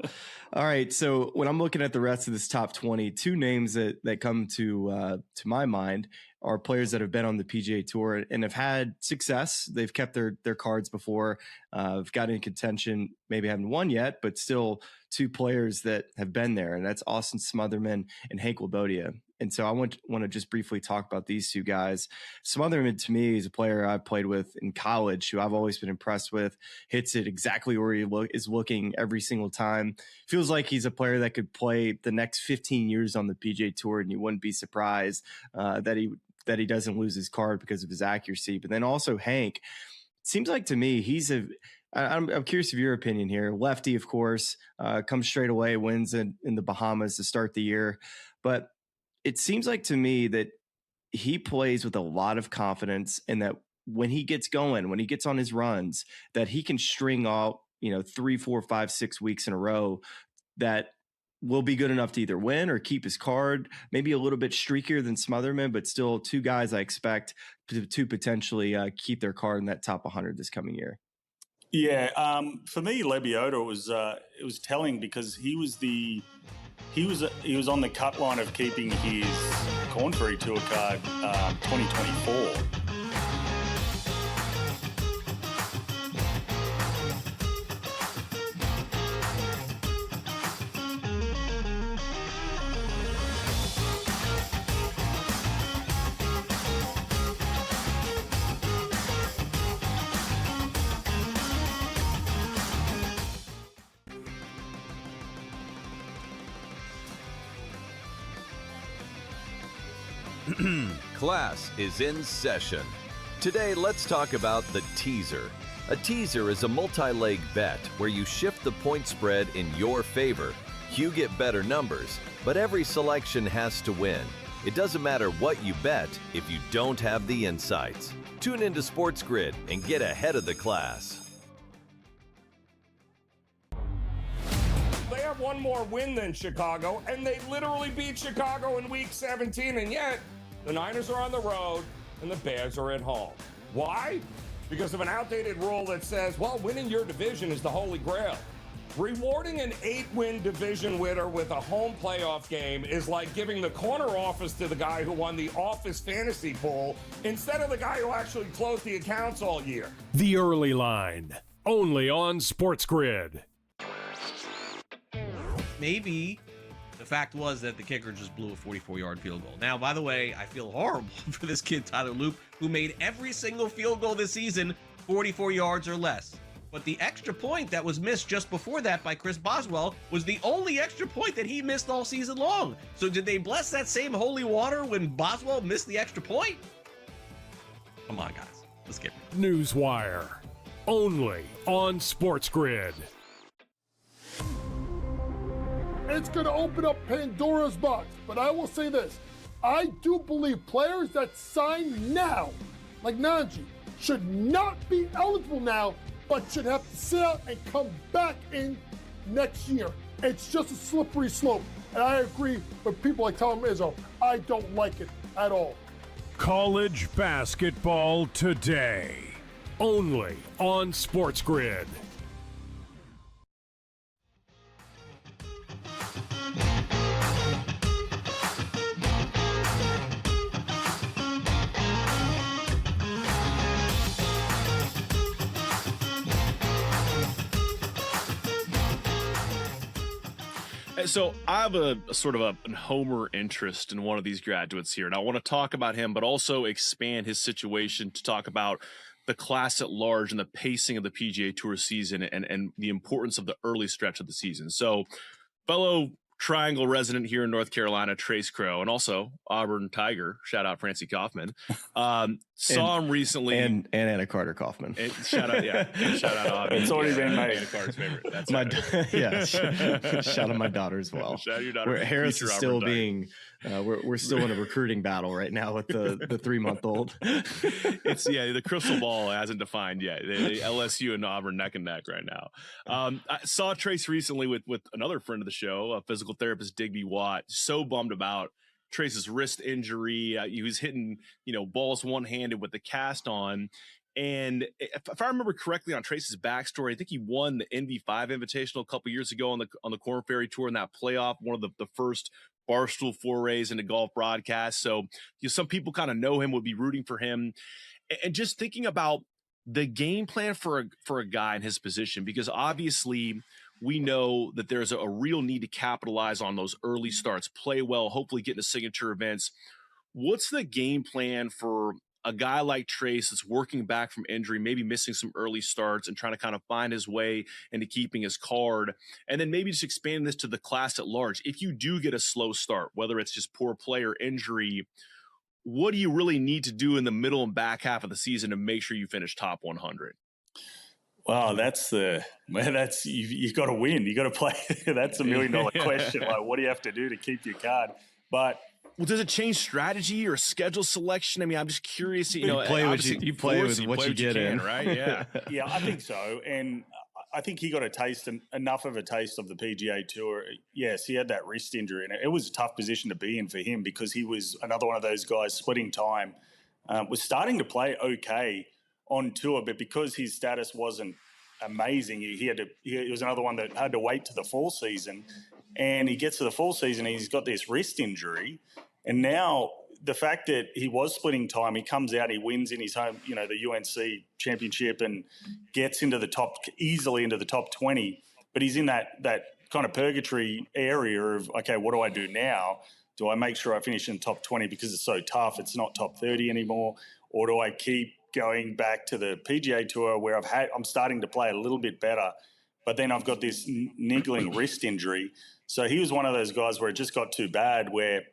All right, so when I'm looking at the rest of this top 20, two names that come to my mind are players that have been on the PGA Tour and have had success. They've kept their cards before, have got in contention, maybe haven't won yet, but still two players that have been there, and that's Austin Smotherman and Hank Labodia. And so I want to just briefly talk about these two guys. Smotherman, to me, is a player I've played with in college who I've always been impressed with. Hits it exactly where he is looking every single time. Feels like he's a player that could play the next 15 years on the PGA Tour, and you wouldn't be surprised that he doesn't lose his card because of his accuracy. But then also Hank, it seems like to me I'm curious of your opinion here. Lefty, of course, comes straight away, wins in the Bahamas to start the year. But it seems like to me that he plays with a lot of confidence, and that when he gets going, when he gets on his runs, that he can string out, 3, 4, 5, 6 weeks in a row that will be good enough to either win or keep his card. Maybe a little bit streakier than Smotherman, but still two guys I expect to potentially keep their card in that top 100 this coming year. Yeah, for me, Labiota it was telling because he was on the cut line of keeping his Korn Ferry Tour card 2024. Class is in session. Today, let's talk about the teaser. A teaser is a multi-leg bet where you shift the point spread in your favor. You get better numbers, but every selection has to win. It doesn't matter what you bet if you don't have the insights. Tune into SportsGrid and get ahead of the class. They have one more win than Chicago, and they literally beat Chicago in Week 17, and yet the Niners are on the road and the Bears are at home. Why? Because of an outdated rule that says, well, winning your division is the holy grail. Rewarding an 8-win division winner with a home playoff game is like giving the corner office to the guy who won the office fantasy pool instead of the guy who actually closed the accounts all year. The Early Line, only on SportsGrid. Maybe the fact was that the kicker just blew a 44-yard field goal. Now, by the way, I feel horrible for this kid, Tyler Loop, who made every single field goal this season 44 yards or less. But the extra point that was missed just before that by Chris Boswell was the only extra point that he missed all season long. So did they bless that same holy water when Boswell missed the extra point? Come on, guys. Let's get it. Newswire, only on SportsGrid. It's going to open up Pandora's box, but I will say this. I do believe players that sign now, like Najee, should not be eligible now, but should have to sit out and come back in next year. It's just a slippery slope. And I agree with people like Tom Izzo. I don't like it at all. College basketball today, only on SportsGrid. So I have a sort of a homer interest in one of these graduates here, and I want to talk about him, but also expand his situation to talk about the class at large and the pacing of the PGA Tour season and the importance of the early stretch of the season. So fellow Triangle resident here in North Carolina, Trace Crow, and also Auburn Tiger, shout out Smylie Kaufman, saw him recently. And Anna Carter Kaufman. And shout out, yeah. And shout out Auburn. It's already been made. Anna Carter's favorite. That's My right. yeah, shout out my daughter as well. Shout out your daughter. Harris is still being, we're still in a recruiting battle right now with the 3-month-old. It's the crystal ball hasn't defined yet. The LSU and Auburn neck and neck right now. I saw Trace recently with another friend of the show, a physical therapist, Digby Watt. So bummed about Trace's wrist injury. He was hitting balls one-handed with the cast on. And if I remember correctly on Trace's backstory, I think he won the NV5 Invitational a couple years ago on the Korn Ferry Tour in that playoff, one of the first barstool forays into golf broadcasts. So some people kind of know him, would be rooting for him. And just thinking about the game plan for a guy in his position, because obviously we know that there's a real need to capitalize on those early starts, play well, hopefully get into signature events. What's the game plan for a guy like Trace that's working back from injury, maybe missing some early starts and trying to kind of find his way into keeping his card? And then maybe just expand this to the class at large. If you do get a slow start, whether it's just poor play or injury, what do you really need to do in the middle and back half of the season to make sure you finish top 100? Wow, you've got to win. You got to play. That's $1 million question. Like, what do you have to do to keep your card? But does it change strategy or schedule selection? I mean, I'm just curious. You play with what you get in, right? Yeah, yeah, I think so. And I think he got enough of a taste of the PGA Tour. Yes, he had that wrist injury, and it was a tough position to be in for him because he was another one of those guys splitting time. Was starting to play okay on tour, but because his status wasn't amazing, he was another one that had to wait to the fall season. And he gets to the fall season, and he's got this wrist injury. And now the fact that he was splitting time, he comes out, he wins in his home, the UNC championship and gets easily into the top 20. But he's in that kind of purgatory area of, okay, what do I do now? Do I make sure I finish in the top 20 because it's so tough, it's not top 30 anymore? Or do I keep going back to the PGA Tour where I'm starting to play a little bit better, but then I've got this niggling wrist injury? So he was one of those guys where it just got too bad, where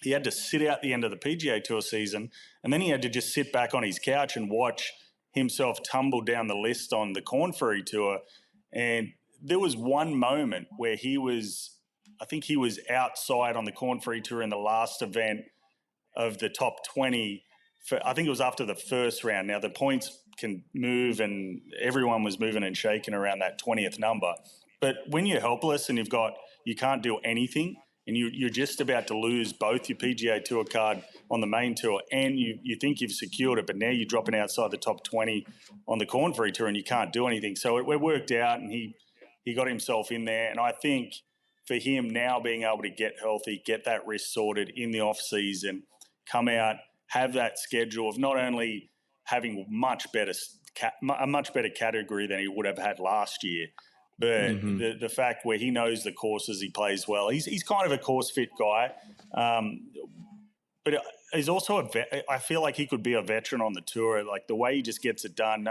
he had to sit out the end of the PGA Tour season, and then he had to just sit back on his couch and watch himself tumble down the list on the Korn Ferry Tour. And there was one moment where he was I think he was outside on the Korn Ferry Tour in the last event of the top 20. I think it was after the first round. Now, the points can move, and everyone was moving and shaking around that 20th number. But when you're helpless and you can't do anything, and you're just about to lose both your PGA Tour card on the main tour and you think you've secured it, but now you're dropping outside the top 20 on the Korn Ferry Tour and you can't do anything. So it worked out, and he got himself in there. And I think for him now being able to get healthy, get that wrist sorted in the off season, come out, have that schedule of not only having a much better category than he would have had last year, but the fact where he knows the courses, he plays well. He's kind of a course fit guy, but he's also I feel like he could be a veteran on the tour. Like the way he just gets it done.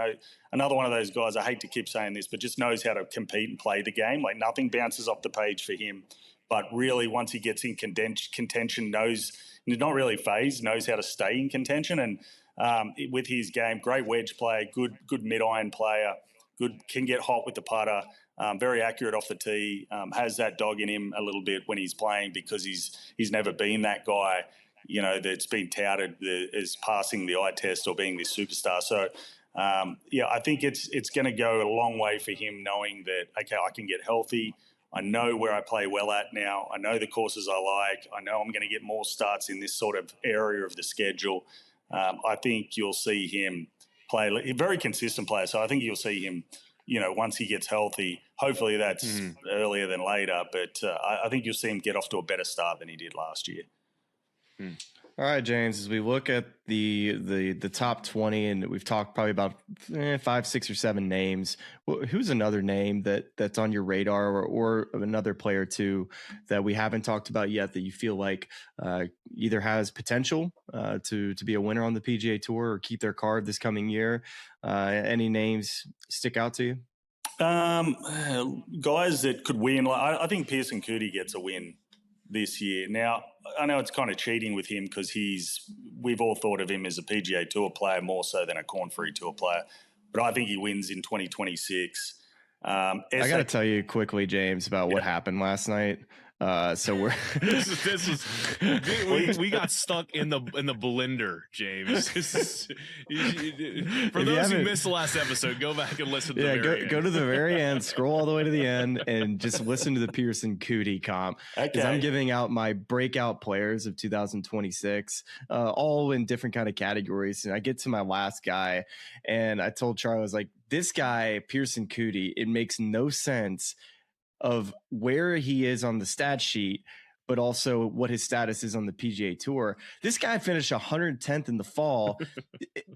Another one of those guys, I hate to keep saying this, but just knows how to compete and play the game. Like nothing bounces off the page for him. But really, once he gets in contention, knows not really phased, knows how to stay in contention. And with his game, great wedge player, good mid-iron player, can get hot with the putter. Very accurate off the tee, has that dog in him a little bit when he's playing because he's never been that guy, that's been touted as passing the eye test or being this superstar. So, I think it's going to go a long way for him knowing that, okay, I can get healthy. I know where I play well at now. I know the courses I like. I know I'm going to get more starts in this sort of area of the schedule. I think you'll see him play a very consistent player. So I think you'll see him, once he gets healthy, hopefully that's earlier than later, but I think you'll see him get off to a better start than he did last year. All right, James, as we look at the top 20, and we've talked probably about 5, 6, or 7 names, who's another name that's on your radar or another player too that we haven't talked about yet that you feel like either has potential to be a winner on the PGA Tour or keep their card this coming year? Any names stick out to you? Guys that could win. I think Pearson Coody gets a win this year. Now, I know it's kind of cheating with him because we've all thought of him as a PGA Tour player more so than a Korn Ferry Tour player, but I think he wins in 2026. I got to tell you quickly, James, about what happened last night. So we're we got stuck in the blender, James. For those who missed the last episode, go back and listen to the very end. Go to the very end, scroll all the way to the end, and just listen to the Pearson Coody comp. Because I'm giving out my breakout players of 2026, all in different kind of categories. And I get to my last guy, and I told Charlie, I was like, this guy, Pearson Coody, it makes no sense of where he is on the stat sheet, but also what his status is on the PGA Tour. This guy finished 110th in the fall.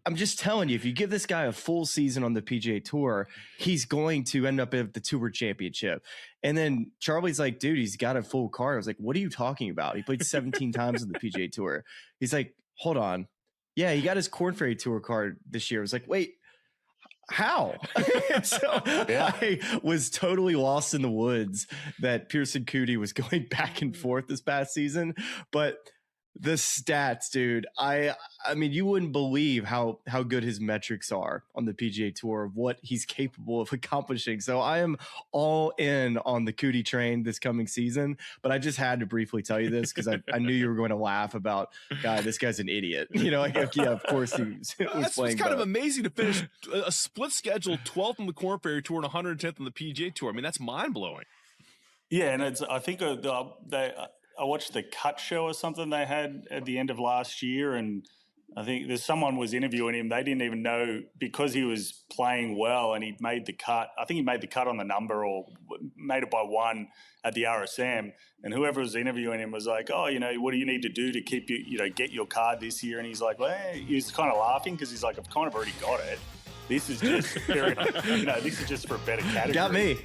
I'm just telling you, if you give this guy a full season on the PGA Tour, he's going to end up at the Tour Championship. And then Charlie's like, dude, he's got a full card. I was like, what are you talking about? He played 17 times on the PGA Tour. He's like, hold on. Yeah, he got his Korn Ferry Tour card this year. I was like, wait, how? I was totally lost in the woods that Pearson Coody was going back and forth this past season. But the stats, dude, I mean, you wouldn't believe how good his metrics are on the PGA Tour of what he's capable of accomplishing. So I am all in on the Coody train this coming season, but I just had to briefly tell you this because I knew you were going to laugh about, God, this guy's an idiot. Of course he was playing. It's kind of amazing to finish a split schedule 12th on the Korn Ferry Tour and 110th on the PGA Tour. I mean, that's mind blowing. Yeah, and I think I watched the Cut Show or something they had at the end of last year, and I think someone was interviewing him. They didn't even know because he was playing well and he'd made the cut. I think he made the cut on the number or made it by 1 at the RSM. And whoever was interviewing him was like, "Oh, what do you need to do to keep get your card this year?" And he's like, "Well," he's kind of laughing because he's like, "I've kind of already got it. This is just this is just for a better category." Got me.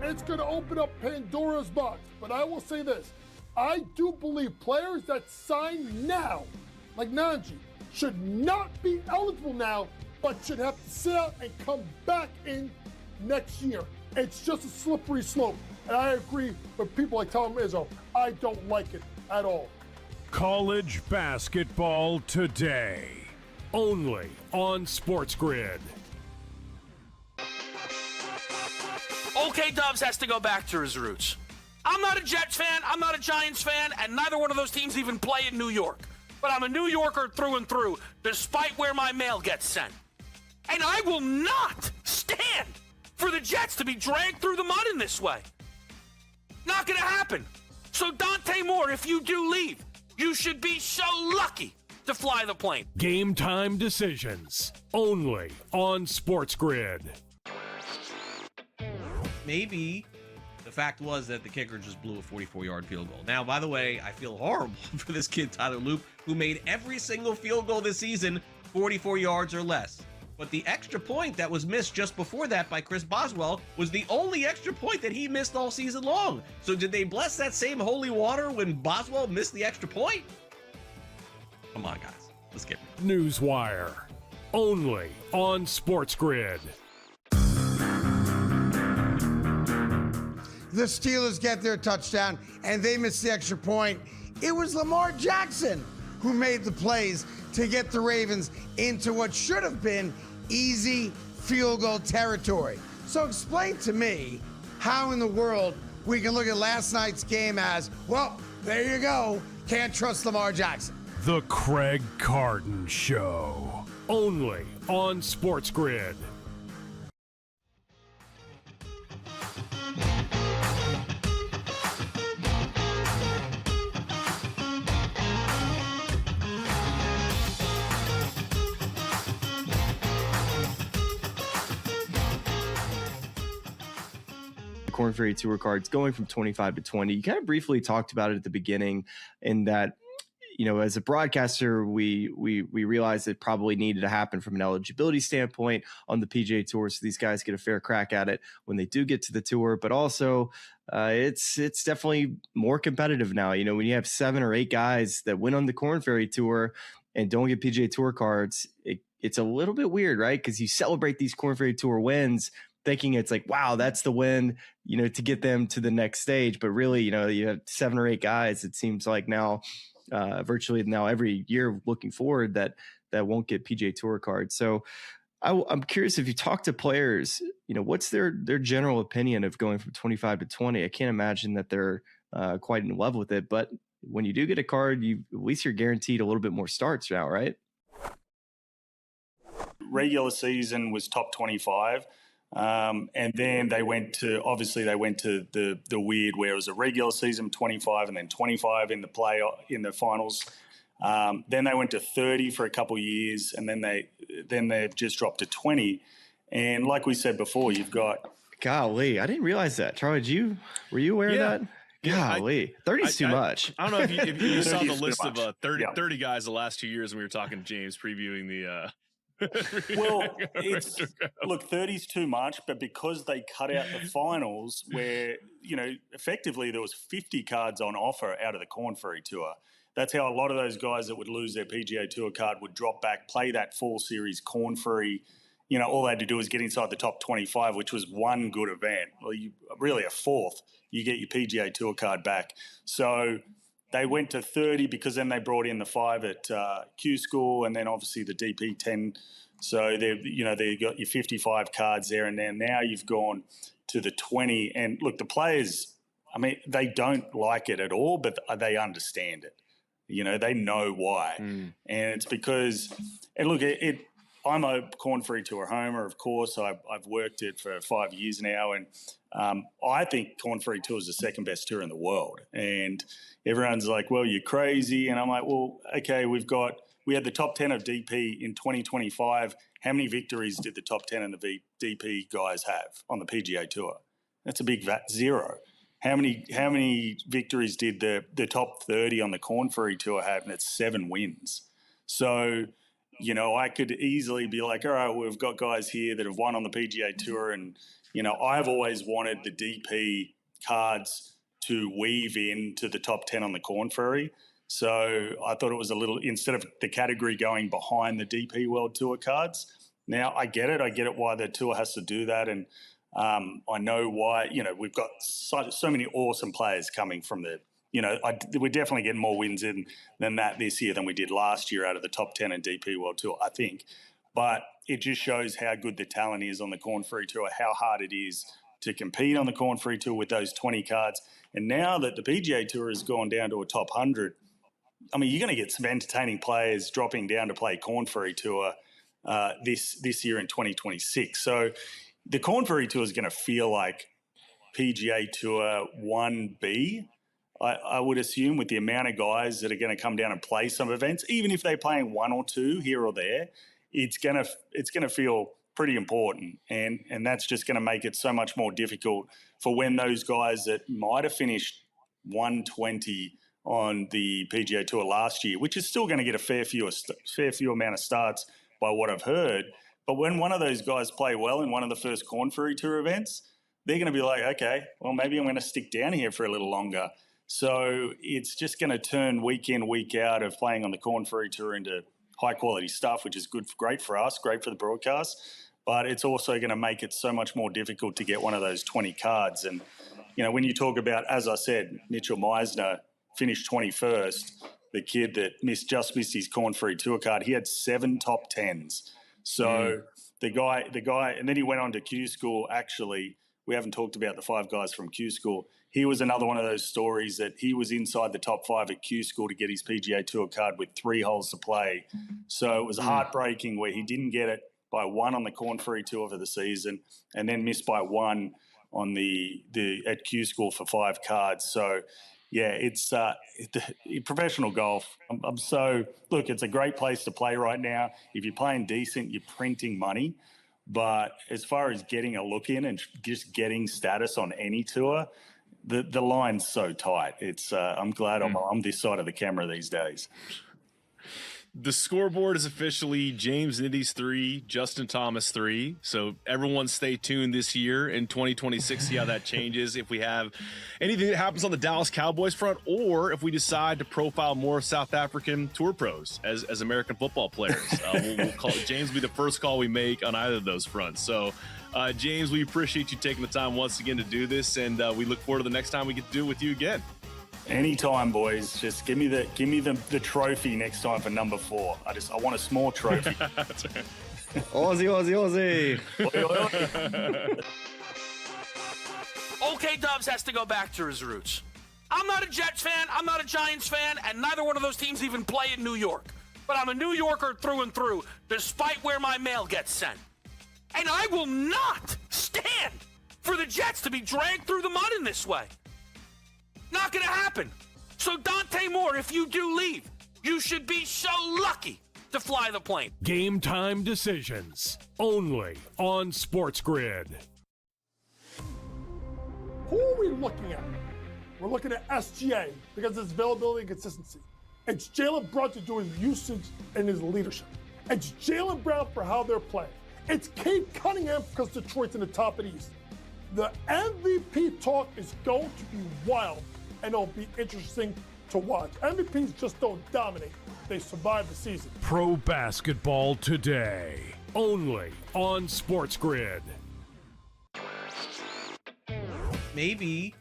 It's going to open up Pandora's box, but I will say this. I do believe players that sign now, like Nanji, should not be eligible now, but should have to sit out and come back in next year. It's just a slippery slope. And I agree with people like Tom Izzo. I don't like it at all. College basketball today. Only on SportsGrid. OK Dubs has to go back to his roots. I'm not a Jets fan, I'm not a Giants fan, and neither one of those teams even play in New York. But I'm a New Yorker through and through, despite where my mail gets sent. And I will not stand for the Jets to be dragged through the mud in this way. Not gonna happen. So Dante Moore, if you do leave, you should be so lucky to fly the plane. Game time decisions. Only on SportsGrid. Maybe the fact was that the kicker just blew a 44-yard field goal. Now, by the way, I feel horrible for this kid, Tyler Loop, who made every single field goal this season 44 yards or less. But the extra point that was missed just before that by Chris Boswell was the only extra point that he missed all season long. So did they bless that same holy water when Boswell missed the extra point? Come on, guys. Let's get it. Newswire. Only on SportsGrid. The Steelers get their touchdown, and they miss the extra point. It was Lamar Jackson who made the plays to get the Ravens into what should have been easy field goal territory. So explain to me how in the world we can look at last night's game as, well, there you go, can't trust Lamar Jackson. The Craig Carton Show. Only on SportsGrid. Korn Ferry Tour cards going from 25 to 20. You kind of briefly talked about it at the beginning, in that, you know, as a broadcaster, we realized it probably needed to happen from an eligibility standpoint on the PGA Tour, so these guys get a fair crack at it when they do get to the tour. But also, it's definitely more competitive now. You know, when you have 7 or 8 guys that win on the Korn Ferry Tour and don't get PGA Tour cards, it's a little bit weird, right? Because you celebrate these Korn Ferry Tour wins, thinking it's like, wow, that's the win, you know, to get them to the next stage. But really, you know, you have 7 or 8 guys, it seems like now, virtually now every year looking forward, that won't get PGA Tour cards. So I'm curious, if you talk to players, you know, what's their general opinion of going from 25 to 20? I can't imagine that they're quite in love with it. But when you do get a card, at least you're guaranteed a little bit more starts now, right? Regular season was top 25. And then they went to the weird where it was a regular season 25 and then 25 in the finals. Then they went to 30 for a couple of years, and then they've just dropped to 20. And like we said before, you've got, golly, I didn't realize that. Charlie, were you aware of that? Golly, 30 is too much. I don't know if you saw the list of 30 guys the last 2 years when we were talking to James previewing the well, look, 30's too much, but because they cut out the finals where, you know, effectively there was 50 cards on offer out of the Korn Ferry Tour. That's how a lot of those guys that would lose their PGA Tour card would drop back, play that fall series Korn Ferry. You know, all they had to do was get inside the top 25, which was one good event. Well, really a fourth, you get your PGA Tour card back. So they went to 30 because then they brought in the 5 at Q School, and then obviously the DP 10. So they got your 55 cards there, and then now you've gone to the 20. And look, the players, I mean, they don't like it at all, but they understand it. You know, they know why, and it's because. And look, I'm a Korn Ferry Tour homer, of course. I've worked it for 5 years now, and I think Korn Ferry Tour is the second best tour in the world. And everyone's like, well, you're crazy. And I'm like, well, okay, we had the top 10 of DP in 2025. How many victories did the top 10 and the DP guys have on the PGA Tour? That's a big 0. How many victories did the top 30 on the Korn Ferry Tour have? And it's 7 wins. So, you know, I could easily be like, all right, we've got guys here that have won on the PGA Tour. And, you know, I've always wanted the DP cards to weave into the top 10 on the Korn Ferry. So I thought it was a little, instead of the category going behind the DP World Tour cards. Now I get it. I get it why the tour has to do that. And I know why. We've got so many awesome players coming from the. We're definitely getting more wins in than that this year than we did last year out of the top 10 in DP World Tour, I think. But it just shows how good the talent is on the Korn Ferry Tour, how hard it is to compete on the Korn Ferry Tour with those 20 cards. And now that the PGA Tour has gone down to a top 100, I mean, you're going to get some entertaining players dropping down to play Korn Ferry Tour this year in 2026. So the Korn Ferry Tour is going to feel like PGA Tour 1B, I would assume, with the amount of guys that are going to come down and play some events. Even if they're playing one or two here or there, it's going to feel pretty important, and that's just going to make it so much more difficult for when those guys that might have finished 120 on the PGA Tour last year, which is still going to get a fair few amount of starts by what I've heard. But when one of those guys play well in one of the first Korn Ferry Tour events, they're going to be like, okay, well, maybe I'm going to stick down here for a little longer. So it's just going to turn week in, week out of playing on the Korn Ferry Tour into high-quality stuff, which is great for us, great for the broadcast. But it's also going to make it so much more difficult to get one of those 20 cards. And, when you talk about, as I said, Mitchell Meisner finished 21st, the kid that just missed his Korn Ferry Tour card, he had 7 top 10s. So the guy, and then he went on to Q School. Actually, we haven't talked about the 5 guys from Q School. He was another one of those stories that he was inside the top 5 at Q School to get his PGA Tour card with 3 holes to play. So it was heartbreaking where he didn't get it by 1 on the Korn Ferry Tour for the season, and then missed by 1 on the at Q School for 5 cards. So yeah, it's professional golf. It's a great place to play right now. If you're playing decent, you're printing money. But as far as getting a look in and just getting status on any tour, the line's so tight. It's I'm glad I'm this side of the camera these days. The scoreboard is officially James Nitties 3, Justin Thomas 3. So everyone stay tuned this year in 2026, see how that changes. If we have anything that happens on the Dallas Cowboys front, or if we decide to profile more South African tour pros as American football players. We'll call it, James will be the first call we make on either of those fronts. So James, we appreciate you taking the time once again to do this, and we look forward to the next time we get to do it with you again. Anytime, boys. Just give me the trophy next time for number 4. I want a small trophy. That's right. Aussie. Okay, Dubs has to go back to his roots. I'm not a Jets fan, I'm not a Giants fan, and neither one of those teams even play in New York. But I'm a New Yorker through and through, despite where my mail gets sent. And I will not stand for the Jets to be dragged through the mud in this way. Not going to happen. So Dante Moore, if you do leave, you should be so lucky to fly the plane. Game time decisions, only on SportsGrid. Who are we looking at? We're looking at SGA because of its availability and consistency. It's Jalen Brunson due his usage and his leadership. It's Jaylen Brown for how they're playing. It's Cade Cunningham because Detroit's in the top of the East. The MVP talk is going to be wild, and it'll be interesting to watch. MVPs just don't dominate. They survive the season. Pro basketball today, only on SportsGrid. Maybe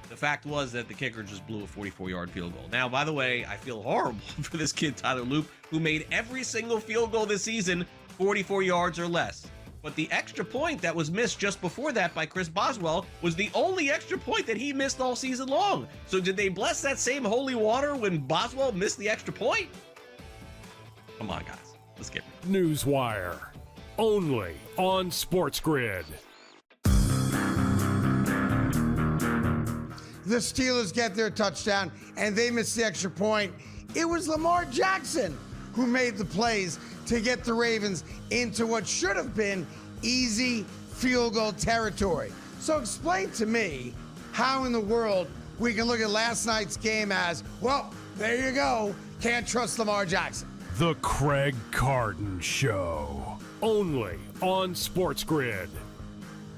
the fact was that the kicker just blew a 44-yard field goal. Now, by the way, I feel horrible for this kid, Tyler Loop, who made every single field goal this season 44 yards or less. But the extra point that was missed just before that by Chris Boswell was the only extra point that he missed all season long. So did they bless that same holy water when Boswell missed the extra point? Come on, guys. Let's get it. Newswire, only on SportsGrid. The Steelers get their touchdown, and they miss the extra point. It was Lamar Jackson who made the plays to get the Ravens into what should have been easy field goal territory. So explain to me how in the world we can look at last night's game as, well, there you go, can't trust Lamar Jackson. The Craig Carton Show, only on SportsGrid.